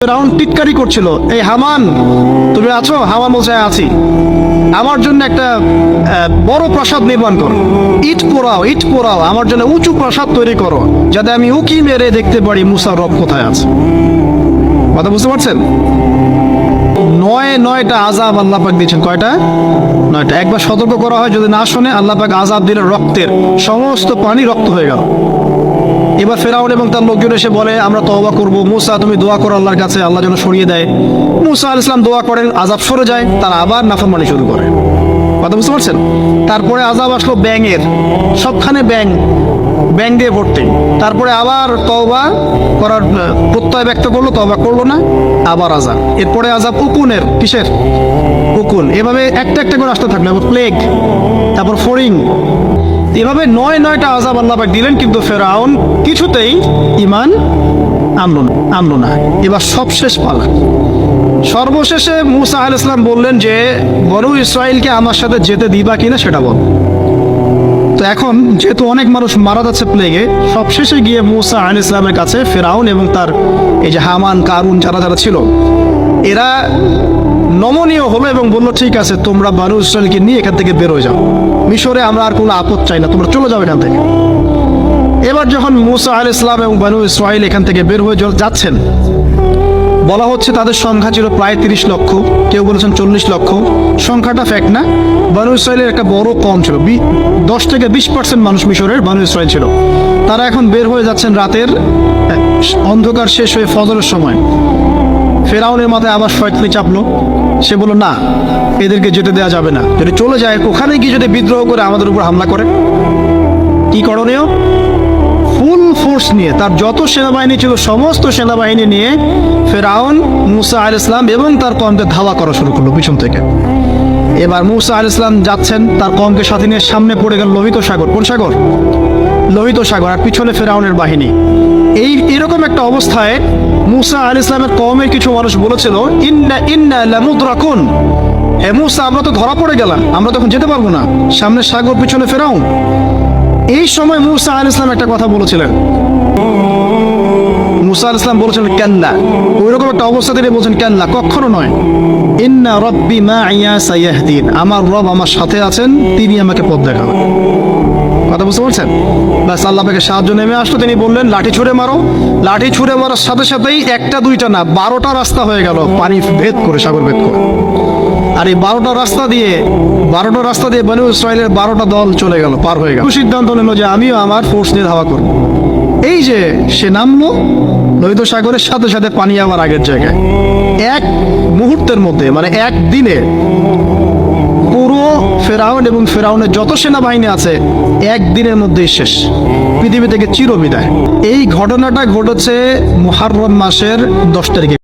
ফেরাউন টিটকারি করছিল, এই হামান তুমি আছো? হামান বলছে হ্যাঁ আছি। আমার জন্য একটা বড় প্রাসাদ নির্মাণ করো, ইট পোড়াও, আমার জন্য উঁচু প্রাসাদ তৈরি করো, যাতে আমি উকি মেরে দেখতে পারি মুসার রব কোথায় আছে। কথা বুঝতে পারছেন? নয়টা আযাব আল্লাহ পাক দিয়েছেন। কয়টা? 9টা। একবার সতর্ক করা হয়, যদি না শোনে আল্লাহ পাক আযাব দিলে রক্তের সমস্ত পানি রক্ত হয়ে গেল। এবার ফেরাউন এবং তার লোকজন এসে বলে আমরা তওবা করব, মুসা তুমি দোয়া করো আল্লাহর কাছে, আল্লাহ যেন সরিয়ে দেয়। মুসা আলাইহিস সালাম দোয়া করেন, আযাব সরে যায়, তারা আবার নাফরমানি শুরু করে। কথা বুঝতে পারছেন? তারপরে আযাব আসলো ব্যাঙের, সবখানে ব্যাঙ দিয়ে ভর্তি। তারপরে আবার তওবা করার প্রত্যয় ব্যক্ত করলো, তওবা করলো না, আবার আযাব। এরপরে আযাব উকুনের, কিসের? উকুন। এভাবে একটা একটা করে আসতে থাকলো। এবার প্লেগ, তারপর ফড়িং, এভাবে নয়টা আযাব আল্লাহ পাক দিলেন, কিন্তু ফেরাউন কিছুতেই ঈমান আনলো না। এবার সবশেষ পালা। সর্বশেষে মুসা আলাইহিস সালাম বললেন যে বনু ইসরাইলকে আমার সাথে যেতে দিবা কিনা সেটা বল। তো এখন যেহেতু অনেক মানুষ মারা যাচ্ছে প্লেগে, সবশেষে গিয়ে মুসা আলাইহিস সালামের কাছে ফেরাউন এবং তার এই যে হামান, কারুন, যারা ছিল, এরা নমনীয় হলো এবং বলল ঠিক আছে, তোমরা বনু ইসরাইলকে নিয়ে এখান থেকে বের হয়ে যাও, মিশরে আমরা আর কোনো আপদ চাই না, তোমরা চলে যাও এখান থেকে। এবার যখন মুসা আলাইহিস সালাম এবং বনু ইসরাইল এখান থেকে বের হয়ে যাচ্ছেন, বলা হচ্ছে তাদের সংখ্যা ছিল প্রায় 30 লক্ষ, কেউ বলেছেন 40 লক্ষ। সংখ্যাটা ফ্যাক্ট না। বনু ইসরাইলের একটা বড় কম ছিল, 10 থেকে 20% মানুষ মিশরের বনু ইসরাইল ছিল। তারা এখন বের হয়ে যাচ্ছেন রাতের অন্ধকার শেষ হয়ে ফজরের সময়। ফেরাউনের মাথায় আবার শয়তানি চাপলো। সে বলল না, এদেরকে যেতে দেওয়া যাবে না, যদি চলে যায় ওখানে গিয়ে যদি বিদ্রোহ করে আমাদের উপর হামলা করে, কি করণীয়? ফুল ফোর্স নিয়ে, তার যত সেনাবাহিনী ছিল সমস্ত সেনাবাহিনী নিয়ে ফেরাউন মুসা আলাইহিস সালাম এবং তার কওমকে ধাওয়া করা শুরু করলো পিছন থেকে। এবার মুসা আলাইহিস সালাম যাচ্ছেন, তার কওমকে সাথে নিয়ে, সামনে পড়ে গেল লোহিত সাগর। কোন সাগর? লোহিত সাগর। আর পিছনে ফেরাউনের বাহিনী। এরকম একটা অবস্থায় মুসা আলাইহিস সালামের কওমের কিছু মানুষ বলেছিল ইন্না লামুদরাকুন, হে মুসা আমরা তো ধরা পড়ে গেলাম, আমরা তখন যেতে পারবো না, সামনে সাগর, পিছনে ফেরাউন। এই সময় মুসা আলাইহিস সালাম একটা কথা বলেছিলেন। মুসা আলাইহিস সালাম বলেছিলেন কাল্লা। ওইরকম একটা অবস্থা থেকে বলছেন কাল্লা, কখনো নয়। ইন্না রাব্বি মাইয়া সায়াহদিন, আমার রব আমার সাথে আছেন, তিনি আমাকে পথ দেখাবেন। কথা বুঝতে পারছেন? ব্যাস আল্লাহ পাকের সাহায্য নেমে আসলো। তিনি বললেন লাঠি ছুঁড়ে মারো। লাঠি ছুঁড়ে মারার সাথে সাথেই একটা দুইটা না, 12টা রাস্তা হয়ে গেল, পানি ভেদ করে, সাগর ভেদ করে। আর এই 12টা রাস্তা দিয়ে বনু ইসরাইলের 12টা দল চলে গেল, পার হয়ে গেল। সিদ্ধান্ত নিল যে আমিও আমার ফোর্স দিয়ে ধাওয়া করব। এই যে সে নামলো লোহিত সাগরের সাথে সাথে পানি আবার আগের জায়গায়। এক মুহূর্তের মধ্যে, মানে একদিনে পুরো ফেরাউন এবং ফেরাউনের যত সেনাবাহিনী আছে একদিনের মধ্যেই শেষ, পৃথিবী থেকে চিরবিদায়। এই ঘটনাটা ঘটেছে মুহররম মাসের 10 তারিখে।